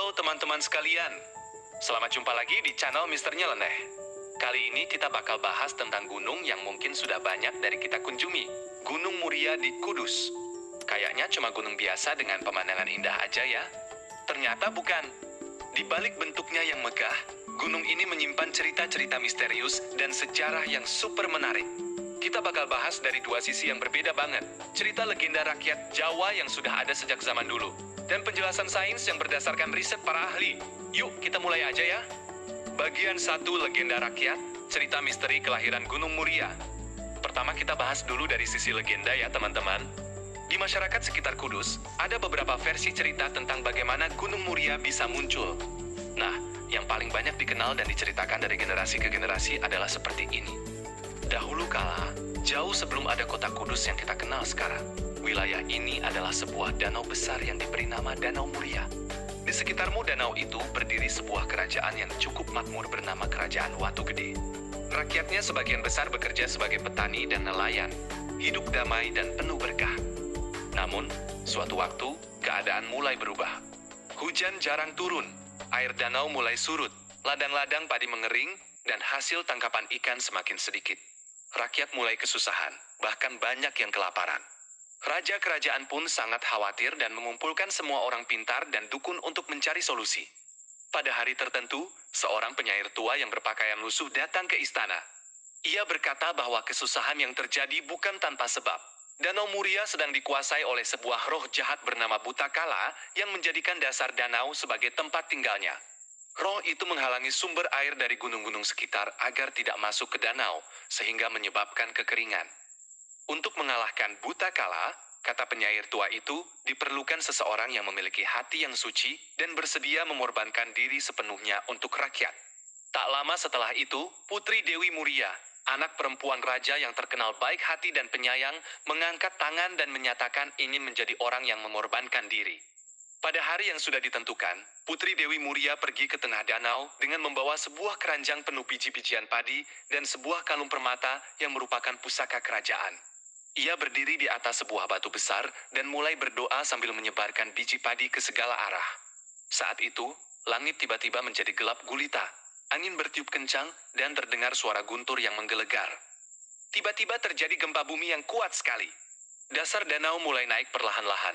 Halo teman-teman sekalian, selamat jumpa lagi di channel Mister Nyeleneh. Kali ini kita bakal bahas tentang gunung yang mungkin sudah banyak dari kita kunjungi, Gunung Muria di Kudus. Kayaknya cuma gunung biasa dengan pemandangan indah aja ya. Ternyata bukan. Di balik bentuknya yang megah, gunung ini menyimpan cerita-cerita misterius dan sejarah yang super menarik. Kita bakal bahas dari dua sisi yang berbeda banget. Cerita legenda rakyat Jawa yang sudah ada sejak zaman dulu, dan penjelasan sains yang berdasarkan riset para ahli. Yuk, kita mulai aja ya. Bagian 1, legenda rakyat, cerita misteri kelahiran Gunung Muria. Pertama kita bahas dulu dari sisi legenda ya teman-teman. Di masyarakat sekitar Kudus, ada beberapa versi cerita tentang bagaimana Gunung Muria bisa muncul. Nah, yang paling banyak dikenal dan diceritakan dari generasi ke generasi adalah seperti ini. Dahulu kala, jauh sebelum ada kota Kudus yang kita kenal sekarang, wilayah ini adalah sebuah danau besar yang diberi nama Danau Muria. Di sekitarmu danau itu berdiri sebuah kerajaan yang cukup makmur bernama Kerajaan Watu Gede. Rakyatnya sebagian besar bekerja sebagai petani dan nelayan, hidup damai dan penuh berkah. Namun, suatu waktu, keadaan mulai berubah. Hujan jarang turun, air danau mulai surut, ladang-ladang padi mengering, dan hasil tangkapan ikan semakin sedikit. Rakyat mulai kesusahan, bahkan banyak yang kelaparan. Raja kerajaan pun sangat khawatir dan mengumpulkan semua orang pintar dan dukun untuk mencari solusi. Pada hari tertentu, seorang penyair tua yang berpakaian lusuh datang ke istana. Ia berkata bahwa kesusahan yang terjadi bukan tanpa sebab. Danau Muria sedang dikuasai oleh sebuah roh jahat bernama Butakala yang menjadikan dasar danau sebagai tempat tinggalnya. Roh itu menghalangi sumber air dari gunung-gunung sekitar agar tidak masuk ke danau, sehingga menyebabkan kekeringan. Untuk mengalahkan Butakala, kata penyair tua itu, diperlukan seseorang yang memiliki hati yang suci dan bersedia mengorbankan diri sepenuhnya untuk rakyat. Tak lama setelah itu, Putri Dewi Muria, anak perempuan raja yang terkenal baik hati dan penyayang, mengangkat tangan dan menyatakan ingin menjadi orang yang mengorbankan diri. Pada hari yang sudah ditentukan, Putri Dewi Muria pergi ke tengah danau dengan membawa sebuah keranjang penuh biji-bijian padi dan sebuah kalung permata yang merupakan pusaka kerajaan. Ia berdiri di atas sebuah batu besar dan mulai berdoa sambil menyebarkan biji padi ke segala arah. Saat itu, langit tiba-tiba menjadi gelap gulita, angin bertiup kencang dan terdengar suara guntur yang menggelegar. Tiba-tiba terjadi gempa bumi yang kuat sekali. Dasar danau mulai naik perlahan-lahan,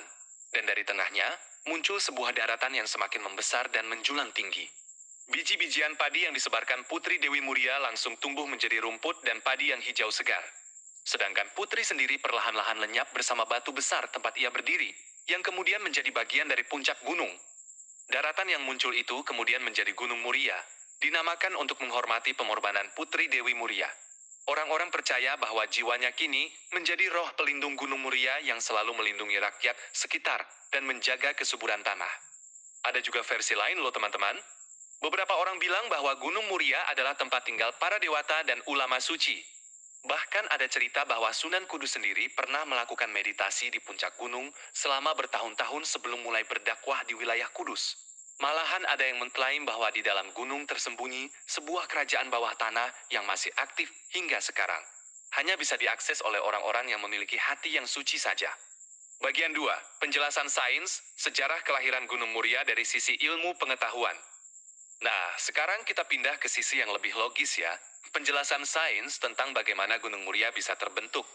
dan dari tengahnya, muncul sebuah daratan yang semakin membesar dan menjulang tinggi. Biji-bijian padi yang disebarkan Putri Dewi Muria langsung tumbuh menjadi rumput dan padi yang hijau segar. Sedangkan Putri sendiri perlahan-lahan lenyap bersama batu besar tempat ia berdiri, yang kemudian menjadi bagian dari puncak gunung. Daratan yang muncul itu kemudian menjadi Gunung Muria, dinamakan untuk menghormati pengorbanan Putri Dewi Muria. Orang-orang percaya bahwa jiwanya kini menjadi roh pelindung Gunung Muria yang selalu melindungi rakyat sekitar dan menjaga kesuburan tanah. Ada juga versi lain loh teman-teman. Beberapa orang bilang bahwa Gunung Muria adalah tempat tinggal para dewata dan ulama suci. Bahkan ada cerita bahwa Sunan Kudus sendiri pernah melakukan meditasi di puncak gunung selama bertahun-tahun sebelum mulai berdakwah di wilayah Kudus. Malahan ada yang mengklaim bahwa di dalam gunung tersembunyi sebuah kerajaan bawah tanah yang masih aktif hingga sekarang. Hanya bisa diakses oleh orang-orang yang memiliki hati yang suci saja. Bagian 2, penjelasan sains, sejarah kelahiran Gunung Muria dari sisi ilmu pengetahuan. Nah, sekarang kita pindah ke sisi yang lebih logis ya, penjelasan sains tentang bagaimana Gunung Muria bisa terbentuk.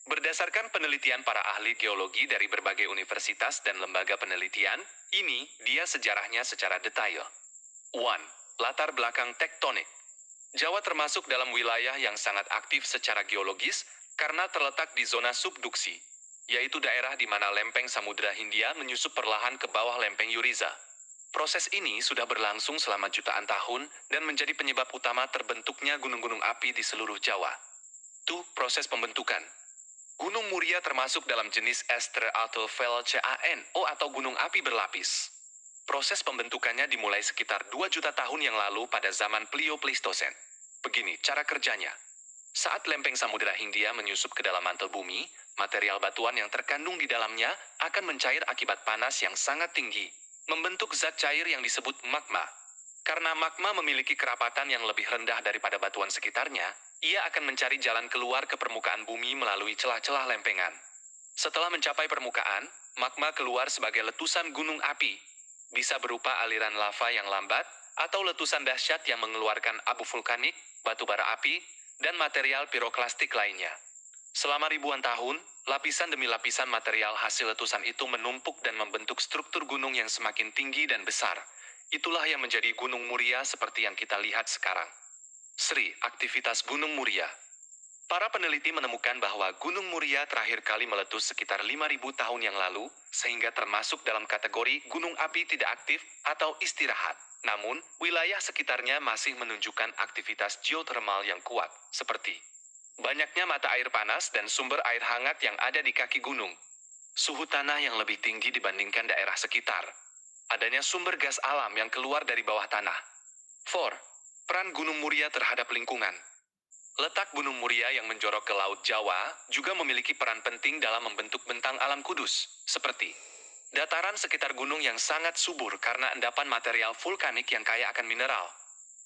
Berdasarkan penelitian para ahli geologi dari berbagai universitas dan lembaga penelitian, ini dia sejarahnya secara detail. 1. Latar belakang tektonik. Jawa termasuk dalam wilayah yang sangat aktif secara geologis karena terletak di zona subduksi, yaitu daerah di mana lempeng Samudra Hindia menyusup perlahan ke bawah lempeng Eurasia. Proses ini sudah berlangsung selama jutaan tahun dan menjadi penyebab utama terbentuknya gunung-gunung api di seluruh Jawa. Proses pembentukan. Gunung Muria termasuk dalam jenis Estratovolcano atau gunung api berlapis. Proses pembentukannya dimulai sekitar 2 juta tahun yang lalu pada zaman Pliocene. Begini cara kerjanya. Saat lempeng Samudra Hindia menyusup ke dalam mantel bumi, material batuan yang terkandung di dalamnya akan mencair akibat panas yang sangat tinggi, membentuk zat cair yang disebut magma. Karena magma memiliki kerapatan yang lebih rendah daripada batuan sekitarnya, ia akan mencari jalan keluar ke permukaan bumi melalui celah-celah lempengan. Setelah mencapai permukaan, magma keluar sebagai letusan gunung api. Bisa berupa aliran lava yang lambat, atau letusan dahsyat yang mengeluarkan abu vulkanik, batu bara api, dan material piroklastik lainnya. Selama ribuan tahun, lapisan demi lapisan material hasil letusan itu menumpuk dan membentuk struktur gunung yang semakin tinggi dan besar. Itulah yang menjadi Gunung Muria seperti yang kita lihat sekarang. Sri, aktivitas Gunung Muria. Para peneliti menemukan bahwa Gunung Muria terakhir kali meletus sekitar 5.000 tahun yang lalu, sehingga termasuk dalam kategori gunung api tidak aktif atau istirahat. Namun, wilayah sekitarnya masih menunjukkan aktivitas geotermal yang kuat, seperti banyaknya mata air panas dan sumber air hangat yang ada di kaki gunung. Suhu tanah yang lebih tinggi dibandingkan daerah sekitar. Adanya sumber gas alam yang keluar dari bawah tanah. 4. Peran Gunung Muria terhadap lingkungan. Letak Gunung Muria yang menjorok ke Laut Jawa juga memiliki peran penting dalam membentuk bentang alam kudus, seperti dataran sekitar gunung yang sangat subur karena endapan material vulkanik yang kaya akan mineral.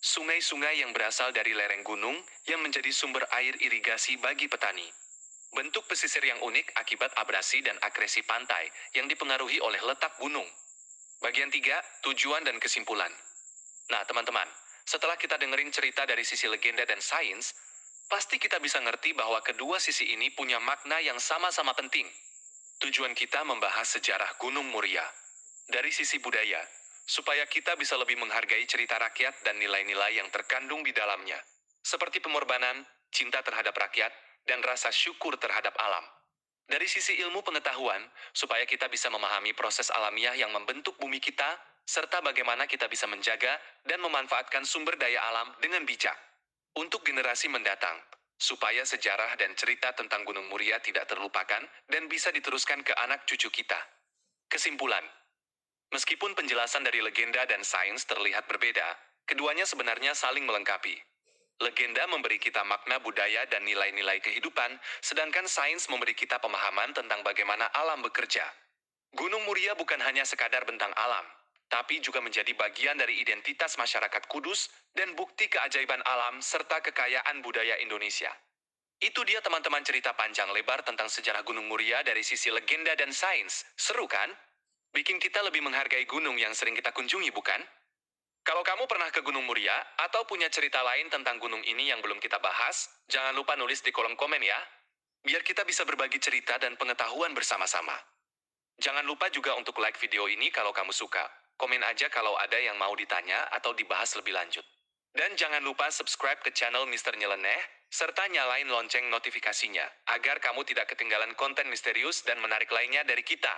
Sungai-sungai yang berasal dari lereng gunung yang menjadi sumber air irigasi bagi petani. Bentuk pesisir yang unik akibat abrasi dan akresi pantai yang dipengaruhi oleh letak gunung. Bagian 3, tujuan dan kesimpulan. Nah, teman-teman, setelah kita dengerin cerita dari sisi legenda dan sains, pasti kita bisa ngerti bahwa kedua sisi ini punya makna yang sama-sama penting. Tujuan kita membahas sejarah Gunung Muria. Dari sisi budaya, supaya kita bisa lebih menghargai cerita rakyat dan nilai-nilai yang terkandung di dalamnya. Seperti pengorbanan, cinta terhadap rakyat, dan rasa syukur terhadap alam. Dari sisi ilmu pengetahuan, supaya kita bisa memahami proses alamiah yang membentuk bumi kita, serta bagaimana kita bisa menjaga dan memanfaatkan sumber daya alam dengan bijak. Untuk generasi mendatang, supaya sejarah dan cerita tentang Gunung Muria tidak terlupakan dan bisa diteruskan ke anak cucu kita. Kesimpulan. Meskipun penjelasan dari legenda dan sains terlihat berbeda, keduanya sebenarnya saling melengkapi. Legenda memberi kita makna budaya dan nilai-nilai kehidupan, sedangkan sains memberi kita pemahaman tentang bagaimana alam bekerja. Gunung Muria bukan hanya sekadar bentang alam, tapi juga menjadi bagian dari identitas masyarakat Kudus dan bukti keajaiban alam serta kekayaan budaya Indonesia. Itu dia teman-teman cerita panjang lebar tentang sejarah Gunung Muria dari sisi legenda dan sains. Seru kan? Bikin kita lebih menghargai gunung yang sering kita kunjungi, bukan? Kalau kamu pernah ke Gunung Muria atau punya cerita lain tentang gunung ini yang belum kita bahas, jangan lupa nulis di kolom komen ya. Biar kita bisa berbagi cerita dan pengetahuan bersama-sama. Jangan lupa juga untuk like video ini kalau kamu suka. Komen aja kalau ada yang mau ditanya atau dibahas lebih lanjut. Dan jangan lupa subscribe ke channel Mister Nyeleneh, serta nyalain lonceng notifikasinya, agar kamu tidak ketinggalan konten misterius dan menarik lainnya dari kita.